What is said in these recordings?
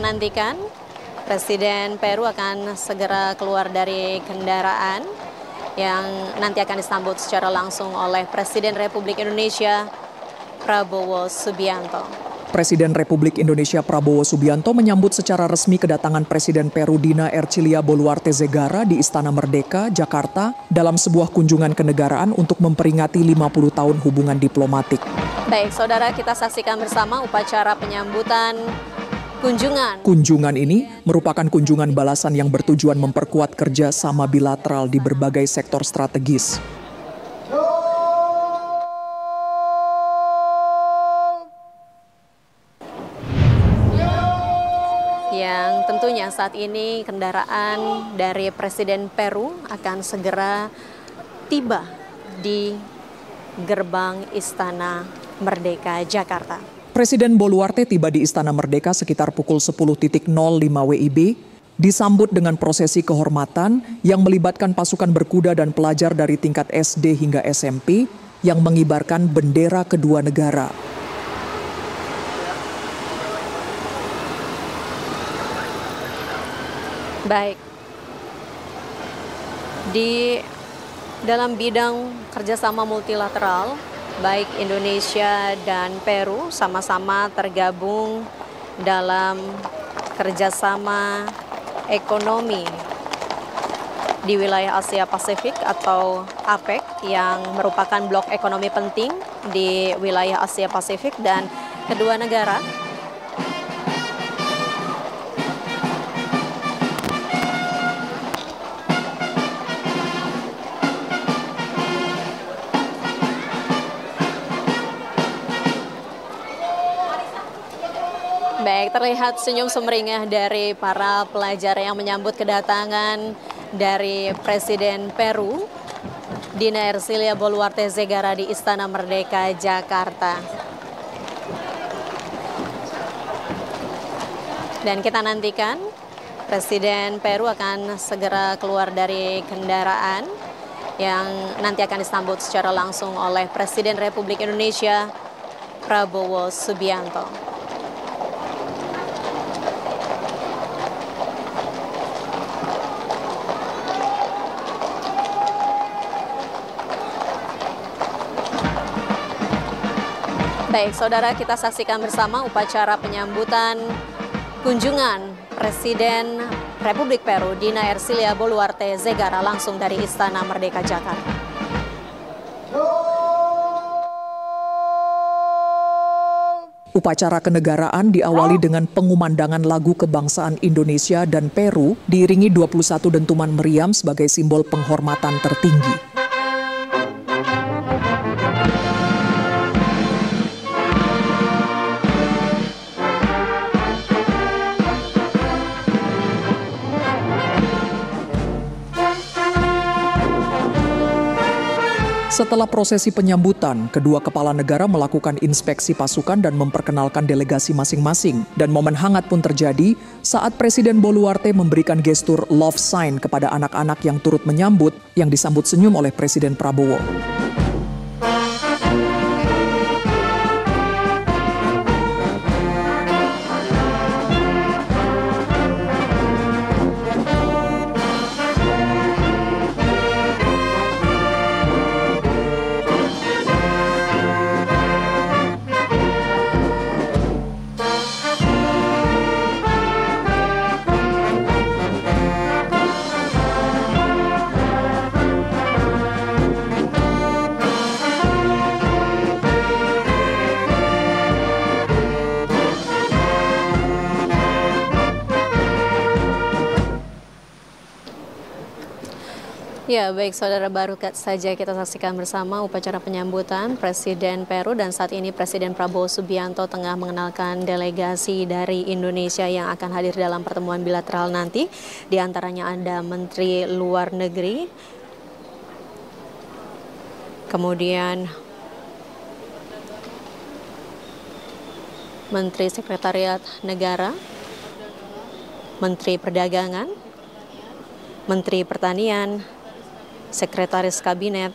nantikan Presiden Peru akan segera keluar dari kendaraan yang nanti akan disambut secara langsung oleh Presiden Republik Indonesia Prabowo Subianto. Presiden Republik Indonesia Prabowo Subianto menyambut secara resmi kedatangan Presiden Peru Dina Ercilia Boluarte Zegara di Istana Merdeka, Jakarta dalam sebuah kunjungan kenegaraan untuk memperingati 50 tahun hubungan diplomatik. Baik, saudara, kita saksikan bersama upacara penyambutan kunjungan. Kunjungan ini merupakan kunjungan balasan yang bertujuan memperkuat kerjasama bilateral di berbagai sektor strategis. Yang tentunya saat ini kendaraan dari Presiden Peru akan segera tiba di gerbang Istana Merdeka, Jakarta. Presiden Boluarte tiba di Istana Merdeka sekitar pukul 10.05 WIB, disambut dengan prosesi kehormatan yang melibatkan pasukan berkuda dan pelajar dari tingkat SD hingga SMP yang mengibarkan bendera kedua negara. Baik, di dalam bidang kerjasama multilateral, baik Indonesia dan Peru sama-sama tergabung dalam kerjasama ekonomi di wilayah Asia Pasifik atau APEC yang merupakan blok ekonomi penting di wilayah Asia Pasifik, dan kedua negara baik, terlihat senyum sumringah dari para pelajar yang menyambut kedatangan dari Presiden Peru Dina Ercilia Boluarte Zegara di Istana Merdeka, Jakarta. Dan kita nantikan Presiden Peru akan segera keluar dari kendaraan yang nanti akan disambut secara langsung oleh Presiden Republik Indonesia Prabowo Subianto. Baik, saudara, kita saksikan bersama upacara penyambutan kunjungan Presiden Republik Peru Dina Ercilia Boluarte Zegara langsung dari Istana Merdeka, Jakarta. Upacara kenegaraan diawali dengan pengumandangan lagu kebangsaan Indonesia dan Peru diiringi 21 dentuman meriam sebagai simbol penghormatan tertinggi. Setelah prosesi penyambutan, kedua kepala negara melakukan inspeksi pasukan dan memperkenalkan delegasi masing-masing. Dan momen hangat pun terjadi saat Presiden Boluarte memberikan gestur love sign kepada anak-anak yang turut menyambut, yang disambut senyum oleh Presiden Prabowo. Ya, baik saudara, baru saja kita saksikan bersama upacara penyambutan Presiden Peru, dan saat ini Presiden Prabowo Subianto tengah mengenalkan delegasi dari Indonesia yang akan hadir dalam pertemuan bilateral nanti. Di antaranya ada Menteri Luar Negeri, kemudian Menteri Sekretariat Negara, Menteri Perdagangan, Menteri Pertanian, Sekretaris Kabinet,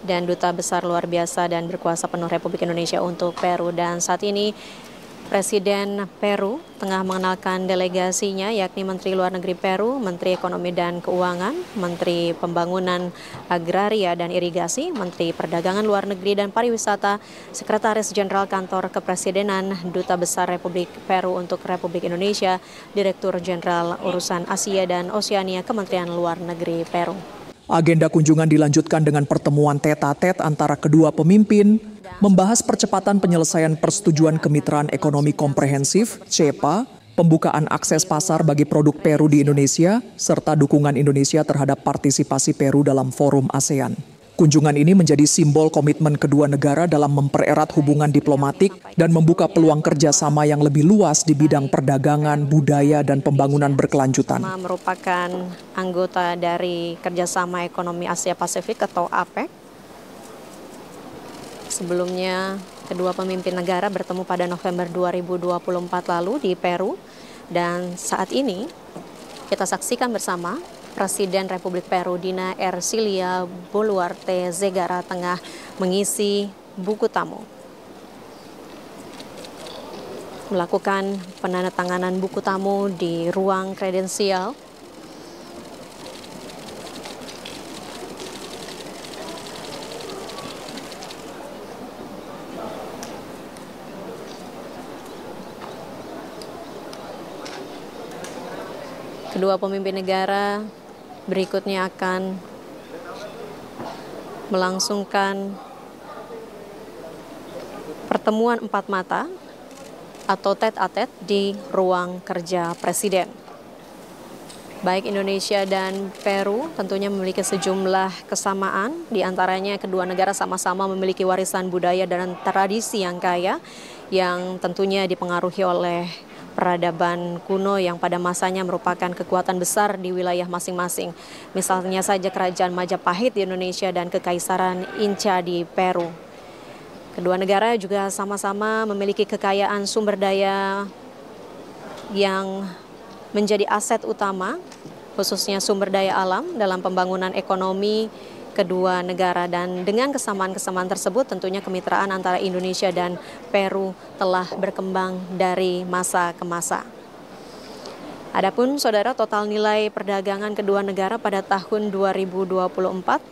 dan Duta Besar Luar Biasa dan Berkuasa Penuh Republik Indonesia untuk Peru. Dan saat ini Presiden Peru tengah mengenalkan delegasinya, yakni Menteri Luar Negeri Peru, Menteri Ekonomi dan Keuangan, Menteri Pembangunan Agraria dan Irigasi, Menteri Perdagangan Luar Negeri dan Pariwisata, Sekretaris Jenderal Kantor Kepresidenan, Duta Besar Republik Peru untuk Republik Indonesia, Direktur Jenderal Urusan Asia dan Oseania Kementerian Luar Negeri Peru. Agenda kunjungan dilanjutkan dengan pertemuan tete-a-tete antara kedua pemimpin, membahas percepatan penyelesaian persetujuan kemitraan ekonomi komprehensif (CEPA), pembukaan akses pasar bagi produk Peru di Indonesia, serta dukungan Indonesia terhadap partisipasi Peru dalam forum ASEAN. Kunjungan ini menjadi simbol komitmen kedua negara dalam mempererat hubungan diplomatik dan membuka peluang kerjasama yang lebih luas di bidang perdagangan, budaya, dan pembangunan berkelanjutan. Merupakan anggota dari Kerjasama Ekonomi Asia Pasifik atau APEC. Sebelumnya, kedua pemimpin negara bertemu pada November 2024 lalu di Peru. Dan saat ini, kita saksikan bersama Presiden Republik Peru Dina Ercilia Boluarte Zegara tengah mengisi buku tamu. Melakukan penandatanganan buku tamu di ruang kredensial. Kedua pemimpin negara berikutnya akan melangsungkan pertemuan empat mata atau tete-a-tete di ruang kerja Presiden. Baik Indonesia dan Peru tentunya memiliki sejumlah kesamaan, di antaranya kedua negara sama-sama memiliki warisan budaya dan tradisi yang kaya, yang tentunya dipengaruhi oleh peradaban kuno yang pada masanya merupakan kekuatan besar di wilayah masing-masing. Misalnya saja Kerajaan Majapahit di Indonesia dan Kekaisaran Inca di Peru. Kedua negara juga sama-sama memiliki kekayaan sumber daya yang menjadi aset utama, khususnya sumber daya alam dalam pembangunan ekonomi kedua negara. Dan dengan kesamaan-kesamaan tersebut tentunya kemitraan antara Indonesia dan Peru telah berkembang dari masa ke masa. Adapun saudara, total nilai perdagangan kedua negara pada tahun 2024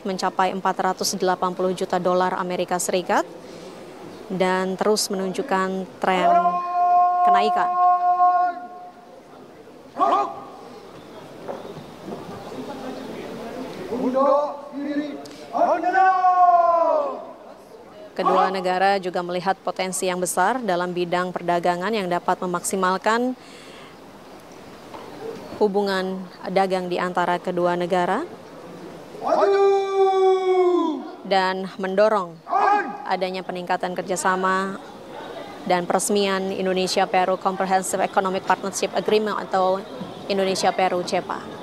mencapai 480 juta dolar Amerika Serikat dan terus menunjukkan tren kenaikan. Kedua negara juga melihat potensi yang besar dalam bidang perdagangan yang dapat memaksimalkan hubungan dagang di antara kedua negara dan mendorong adanya peningkatan kerjasama dan peresmian Indonesia-Peru Comprehensive Economic Partnership Agreement atau Indonesia-Peru CEPA.